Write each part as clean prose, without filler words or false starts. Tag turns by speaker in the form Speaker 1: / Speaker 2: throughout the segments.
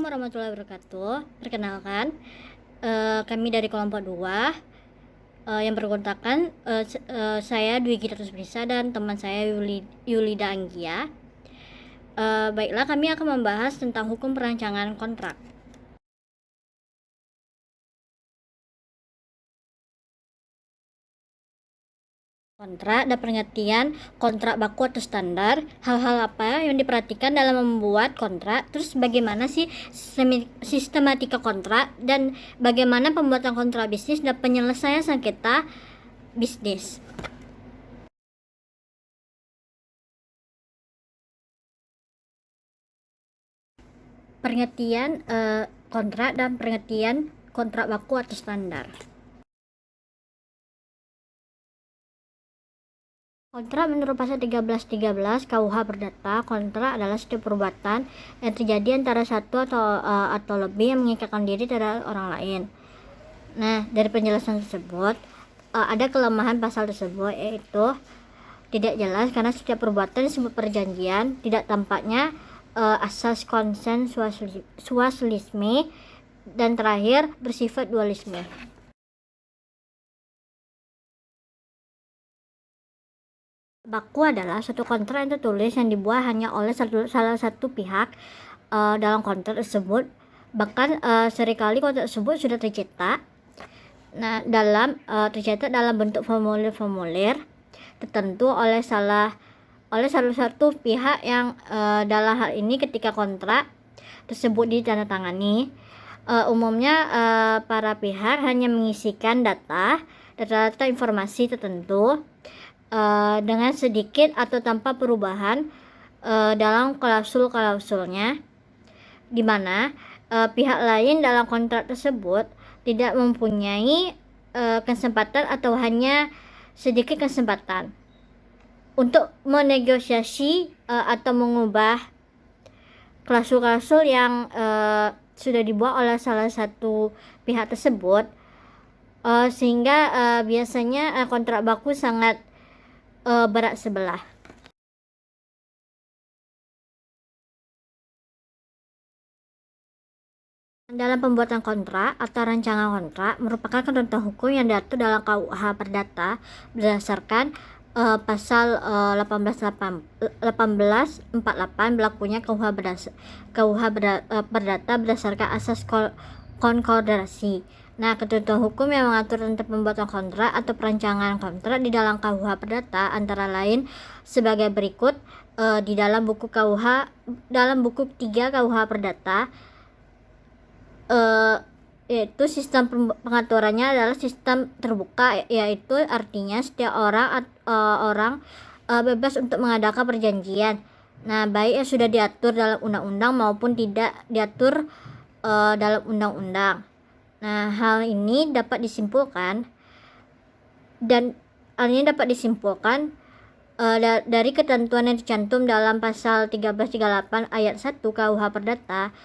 Speaker 1: warahmatullahi wabarakatuh. Perkenalkan, kami dari kelompok 2 yang berkontakkan, saya Dwi Gita Tusbrisa dan teman saya Yulida Anggia. Baiklah, kami akan membahas tentang hukum perancangan kontrak. Kontrak dan pengertian kontrak baku atau standar, hal-hal apa yang diperhatikan dalam membuat kontrak, terus bagaimana sih sistematika kontrak, dan bagaimana pembuatan kontrak bisnis dan penyelesaian sengketa bisnis. Pengertian kontrak dan pengertian kontrak baku atau standar. Kontrak menurut pasal 1313 KUH Perdata, kontrak adalah setiap perbuatan yang terjadi antara satu atau lebih yang mengikatkan diri terhadap orang lain. Nah, dari penjelasan tersebut, ada kelemahan pasal tersebut, yaitu tidak jelas karena setiap perbuatan disebut perjanjian, tidak tampaknya asas konsensualisme, dan terakhir bersifat dualisme. Baku adalah suatu kontrak yang tertulis yang dibuat hanya oleh salah satu pihak dalam kontrak tersebut. Bahkan seringkali kontrak tersebut sudah tercetak. Nah, tercetak dalam bentuk formulir-formulir tertentu oleh salah satu pihak yang dalam hal ini ketika kontrak tersebut ditandatangani. Umumnya para pihak hanya mengisikan data informasi tertentu dengan sedikit atau tanpa perubahan dalam klausul-klausulnya, di mana pihak lain dalam kontrak tersebut tidak mempunyai kesempatan atau hanya sedikit kesempatan untuk menegosiasi atau mengubah klausul-klausul yang sudah dibuat oleh salah satu pihak tersebut, sehingga biasanya kontrak baku sangat berat sebelah. Dalam pembuatan kontrak atau rancangan kontrak merupakan ketentuan hukum yang diatur dalam KUH Perdata berdasarkan pasal 1848 berlakunya KUH Perdata berdasarkan asas konkordansi. Nah, ketentuan hukum yang mengatur tentang pembuatan kontrak atau perancangan kontrak di dalam KUH Perdata antara lain sebagai berikut. Di dalam buku 3 KUH Perdata, yaitu sistem pengaturannya adalah sistem terbuka, yaitu artinya setiap orang bebas untuk mengadakan perjanjian. Nah, baik yang sudah diatur dalam undang-undang maupun tidak diatur dalam undang-undang. Nah, hal ini dapat disimpulkan dari ketentuan yang dicantum dalam pasal 1338 ayat 1 KUH Perdata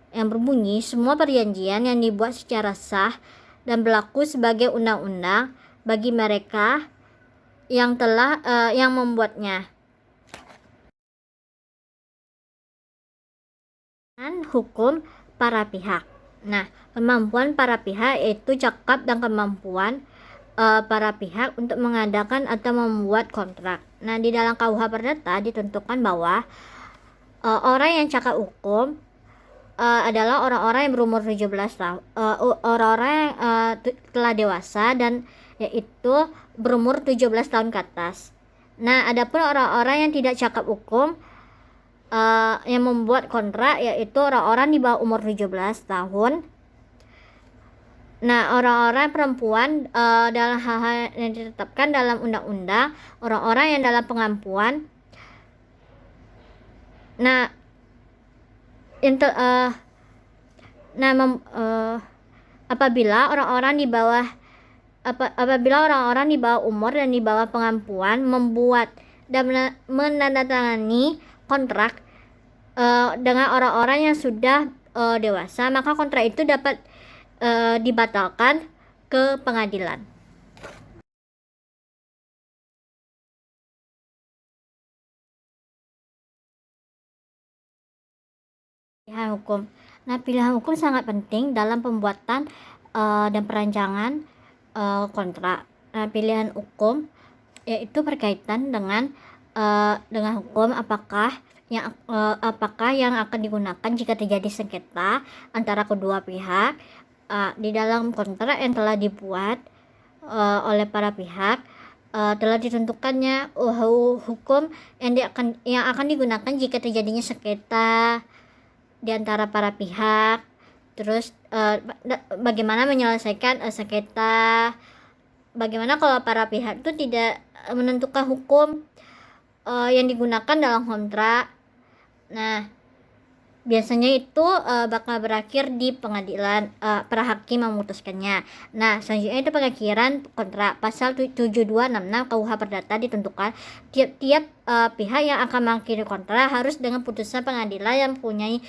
Speaker 1: yang berbunyi, semua perjanjian yang dibuat secara sah dan berlaku sebagai undang-undang bagi mereka yang membuatnya. Dan hukum para pihak. Nah, kemampuan para pihak yaitu cakap dan kemampuan para pihak untuk mengadakan atau membuat kontrak. Nah, di dalam KUH Perdata ditentukan bahwa orang yang cakap hukum adalah orang-orang yang berumur 17 tahun, orang-orang yang telah dewasa dan yaitu berumur 17 tahun ke atas. Nah, adapun orang-orang yang tidak cakap hukum yang membuat kontrak yaitu orang-orang di bawah umur 17 tahun. Nah, orang-orang perempuan dalam hal-hal yang ditetapkan dalam undang-undang, orang-orang yang dalam pengampuan. Nah, apabila orang-orang di bawah umur dan di bawah pengampuan membuat dan menandatangani kontrak dengan orang-orang yang sudah dewasa, maka kontrak itu dapat dibatalkan ke pengadilan. Hukum. Nah, pilihan hukum sangat penting dalam pembuatan dan perancangan kontrak. Nah, pilihan hukum yaitu berkaitan dengan hukum apakah yang akan digunakan jika terjadi sengketa antara kedua pihak di dalam kontrak yang telah dibuat oleh para pihak. Telah ditentukannya hukum yang akan digunakan jika terjadinya sengketa di antara para pihak. Terus bagaimana menyelesaikan sengketa, bagaimana kalau para pihak itu tidak menentukan hukum yang digunakan dalam kontrak. Nah, biasanya itu bakal berakhir di pengadilan, para hakim memutuskannya. Nah, selanjutnya itu pengakhiran kontrak. Pasal 7266 KUH Perdata ditentukan tiap-tiap pihak yang akan mengakhiri kontrak harus dengan putusan pengadilan yang mempunyai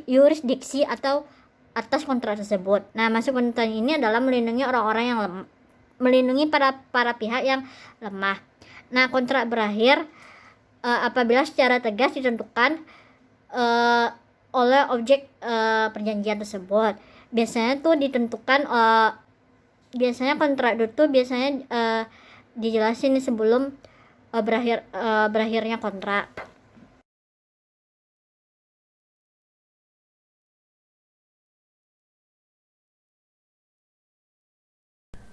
Speaker 1: yurisdiksi atau atas kontrak tersebut. Nah, maksud ketentuan ini adalah melindungi orang-orang yang melindungi para pihak yang lemah. Nah, kontrak berakhir apabila secara tegas ditentukan oleh objek perjanjian tersebut. Biasanya tuh ditentukan biasanya kontrak itu biasanya dijelasin sebelum berakhirnya kontrak.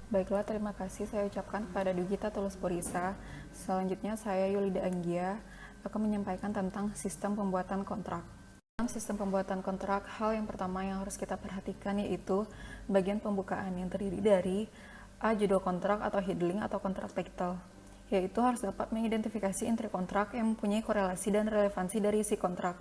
Speaker 2: Baiklah, terima kasih saya ucapkan kepada Dugita Tulus Purisa. Selanjutnya saya Yulida Anggia akan menyampaikan tentang sistem pembuatan kontrak. Dalam sistem pembuatan kontrak, hal yang pertama yang harus kita perhatikan yaitu bagian pembukaan yang terdiri dari judul kontrak atau heading atau kontrak title, yaitu harus dapat mengidentifikasi intri kontrak yang mempunyai korelasi dan relevansi dari isi kontrak.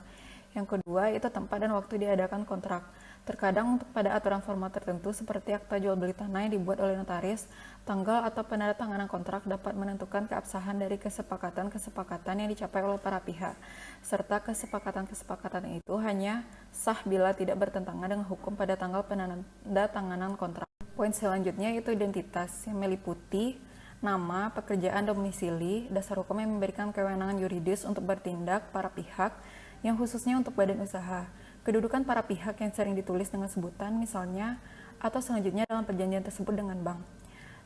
Speaker 2: Yang kedua, itu tempat dan waktu diadakan kontrak. Terkadang untuk pada aturan formal tertentu seperti akta jual beli tanah yang dibuat oleh notaris, tanggal atau penandatanganan kontrak dapat menentukan keabsahan dari kesepakatan-kesepakatan yang dicapai oleh para pihak, serta kesepakatan-kesepakatan itu hanya sah bila tidak bertentangan dengan hukum pada tanggal penandatanganan kontrak. Poin selanjutnya itu identitas yang meliputi nama, pekerjaan, domisili, dasar hukum yang memberikan kewenangan yuridis untuk bertindak para pihak, yang khususnya untuk badan usaha, kedudukan para pihak yang sering ditulis dengan sebutan misalnya atau selanjutnya dalam perjanjian tersebut dengan bank.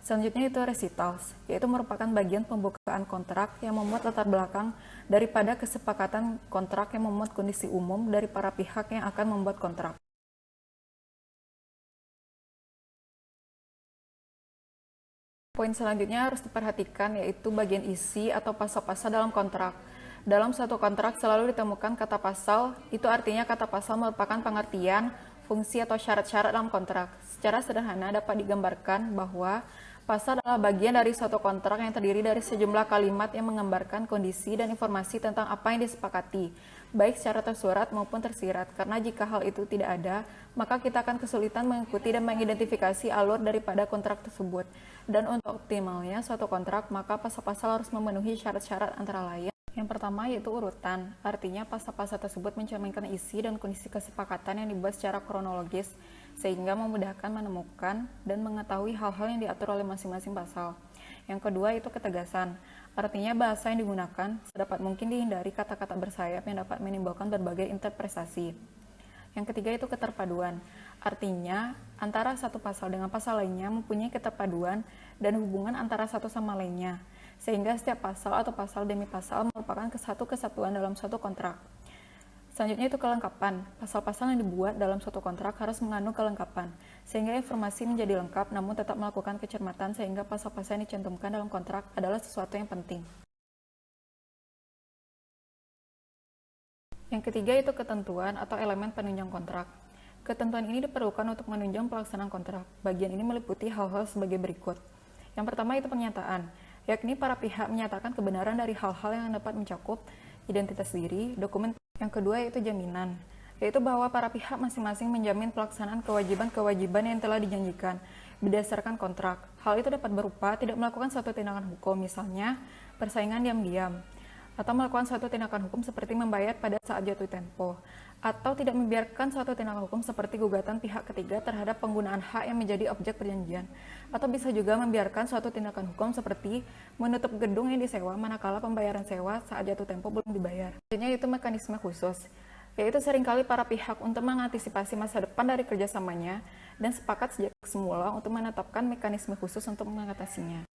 Speaker 2: Selanjutnya itu recitals, yaitu merupakan bagian pembukaan kontrak yang memuat latar belakang daripada kesepakatan kontrak yang memuat kondisi umum dari para pihak yang akan membuat kontrak. Poin selanjutnya harus diperhatikan yaitu bagian isi atau pasal-pasal dalam kontrak. Dalam suatu kontrak selalu ditemukan kata pasal, itu artinya kata pasal merupakan pengertian, fungsi atau syarat-syarat dalam kontrak. Secara sederhana dapat digambarkan bahwa pasal adalah bagian dari suatu kontrak yang terdiri dari sejumlah kalimat yang menggambarkan kondisi dan informasi tentang apa yang disepakati, baik secara tersurat maupun tersirat. Karena jika hal itu tidak ada, maka kita akan kesulitan mengikuti dan mengidentifikasi alur daripada kontrak tersebut. Dan untuk optimalnya suatu kontrak, maka pasal-pasal harus memenuhi syarat-syarat antara lain. Yang pertama yaitu urutan, artinya pasal-pasal tersebut mencerminkan isi dan kondisi kesepakatan yang dibuat secara kronologis, sehingga memudahkan menemukan dan mengetahui hal-hal yang diatur oleh masing-masing pasal. Yang kedua itu ketegasan, artinya bahasa yang digunakan sedapat mungkin dihindari kata-kata bersayap yang dapat menimbulkan berbagai interpretasi. Yang ketiga itu keterpaduan, artinya antara satu pasal dengan pasal lainnya mempunyai keterpaduan dan hubungan antara satu sama lainnya, sehingga setiap pasal atau pasal demi pasal merupakan satu kesatuan dalam suatu kontrak. Selanjutnya itu kelengkapan. Pasal-pasal yang dibuat dalam suatu kontrak harus mengandung kelengkapan, sehingga informasi menjadi lengkap namun tetap melakukan kecermatan sehingga pasal-pasal yang dicantumkan dalam kontrak adalah sesuatu yang penting. Yang ketiga itu ketentuan atau elemen penunjang kontrak. Ketentuan ini diperlukan untuk menunjang pelaksanaan kontrak. Bagian ini meliputi hal-hal sebagai berikut. Yang pertama itu pernyataan, yakni para pihak menyatakan kebenaran dari hal-hal yang dapat mencakup identitas diri, dokumen. Yang kedua yaitu jaminan, yaitu bahwa para pihak masing-masing menjamin pelaksanaan kewajiban-kewajiban yang telah dijanjikan berdasarkan kontrak. Hal itu dapat berupa tidak melakukan suatu tindakan hukum, misalnya persaingan diam-diam, atau melakukan suatu tindakan hukum seperti membayar pada saat jatuh tempo, atau tidak membiarkan suatu tindakan hukum seperti gugatan pihak ketiga terhadap penggunaan hak yang menjadi objek perjanjian, atau bisa juga membiarkan suatu tindakan hukum seperti menutup gedung yang disewa manakala pembayaran sewa saat jatuh tempo belum dibayar. Selanjutnya itu mekanisme khusus, yaitu seringkali para pihak untuk mengantisipasi masa depan dari kerjasamanya dan sepakat sejak semula untuk menetapkan mekanisme khusus untuk mengatasinya.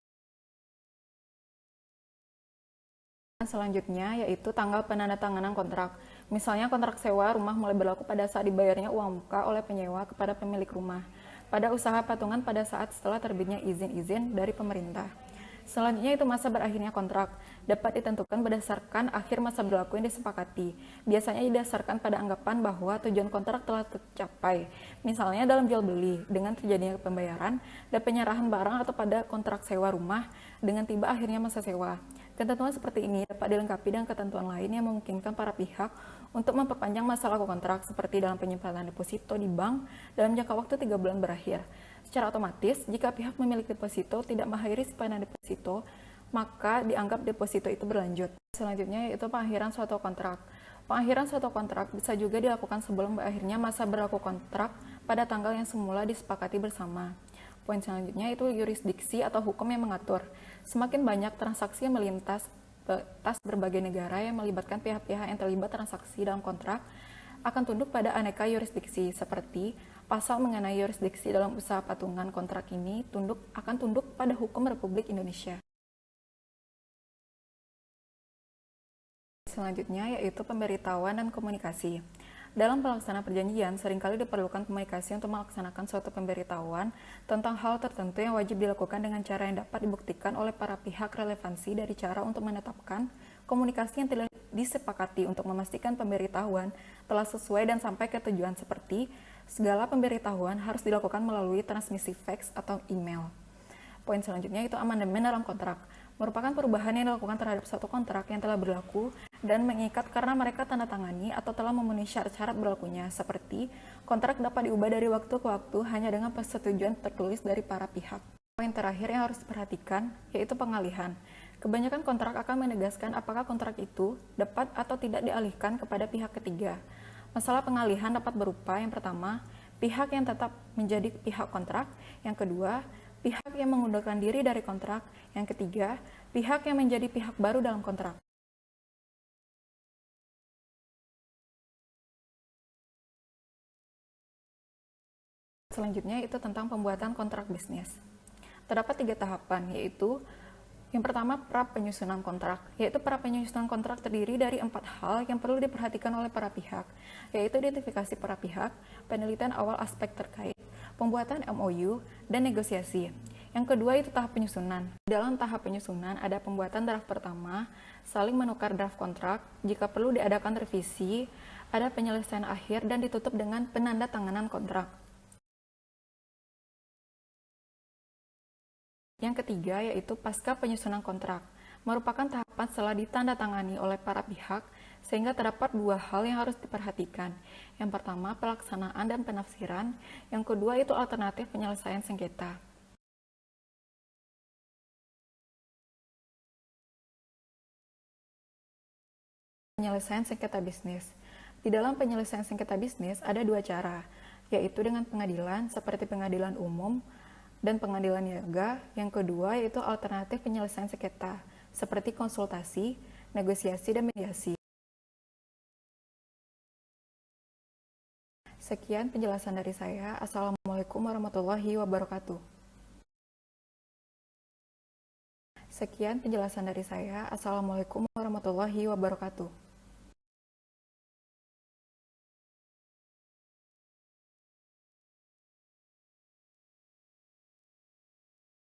Speaker 2: Selanjutnya yaitu tanggal penandatanganan kontrak. Misalnya kontrak sewa rumah mulai berlaku pada saat dibayarnya uang muka oleh penyewa kepada pemilik rumah, pada usaha patungan pada saat setelah terbitnya izin-izin dari pemerintah. Selanjutnya itu masa berakhirnya kontrak, dapat ditentukan berdasarkan akhir masa berlaku yang disepakati. Biasanya didasarkan pada anggapan bahwa tujuan kontrak telah tercapai, misalnya dalam jual beli dengan terjadinya pembayaran dan penyerahan barang, atau pada kontrak sewa rumah dengan tiba akhirnya masa sewa. Ketentuan seperti ini dapat dilengkapi dengan ketentuan lain yang memungkinkan para pihak untuk memperpanjang masa laku kontrak, seperti dalam penyimpanan deposito di bank dalam jangka waktu 3 bulan berakhir. Secara otomatis, jika pihak memiliki deposito tidak mengakhiri simpanan deposito, maka dianggap deposito itu berlanjut. Selanjutnya yaitu pengakhiran suatu kontrak. Pengakhiran suatu kontrak bisa juga dilakukan sebelum berakhirnya masa berlaku kontrak pada tanggal yang semula disepakati bersama. Poin selanjutnya itu yurisdiksi atau hukum yang mengatur. Semakin banyak transaksi yang melintas batas berbagai negara yang melibatkan pihak-pihak yang terlibat transaksi dalam kontrak akan tunduk pada aneka yurisdiksi, seperti pasal mengenai yurisdiksi dalam usaha patungan kontrak ini akan tunduk pada hukum Republik Indonesia. Selanjutnya yaitu pemberitahuan dan komunikasi. Dalam pelaksanaan perjanjian, seringkali diperlukan komunikasi untuk melaksanakan suatu pemberitahuan tentang hal tertentu yang wajib dilakukan dengan cara yang dapat dibuktikan oleh para pihak relevansi dari cara untuk menetapkan komunikasi yang telah disepakati untuk memastikan pemberitahuan telah sesuai dan sampai ke tujuan, seperti segala pemberitahuan harus dilakukan melalui transmisi fax atau email. Poin selanjutnya itu amandemen dalam kontrak. Merupakan perubahan yang dilakukan terhadap suatu kontrak yang telah berlaku dan mengikat karena mereka tanda tangani atau telah memenuhi syarat-syarat berlakunya, seperti kontrak dapat diubah dari waktu ke waktu hanya dengan persetujuan tertulis dari para pihak. Poin terakhir yang harus diperhatikan yaitu pengalihan. Kebanyakan kontrak akan menegaskan apakah kontrak itu dapat atau tidak dialihkan kepada pihak ketiga. Masalah pengalihan dapat berupa, yang pertama, pihak yang tetap menjadi pihak kontrak, yang kedua, pihak yang mengundurkan diri dari kontrak, yang ketiga, pihak yang menjadi pihak baru dalam kontrak. Selanjutnya itu tentang pembuatan kontrak bisnis. Terdapat 3 tahapan, yaitu yang pertama, pra penyusunan kontrak, yaitu pra penyusunan kontrak terdiri dari 4 hal yang perlu diperhatikan oleh para pihak, yaitu identifikasi para pihak, penelitian awal aspek terkait, pembuatan MOU, dan negosiasi. Yang kedua itu tahap penyusunan. Dalam tahap penyusunan ada pembuatan draft pertama, saling menukar draft kontrak, jika perlu diadakan revisi, ada penyelesaian akhir, dan ditutup dengan penandatanganan kontrak. Yang ketiga yaitu pasca penyusunan kontrak, merupakan tahapan setelah ditandatangani oleh para pihak, sehingga terdapat 2 hal yang harus diperhatikan. Yang pertama, pelaksanaan dan penafsiran. Yang kedua itu alternatif penyelesaian sengketa. Penyelesaian sengketa bisnis. Di dalam penyelesaian sengketa bisnis ada 2 cara, yaitu dengan pengadilan seperti pengadilan umum dan pengadilan niaga. Yang kedua yaitu alternatif penyelesaian sengketa seperti konsultasi, negosiasi, dan mediasi. Sekian penjelasan dari saya. Assalamualaikum warahmatullahi wabarakatuh. Sekian penjelasan dari saya. Assalamualaikum warahmatullahi wabarakatuh.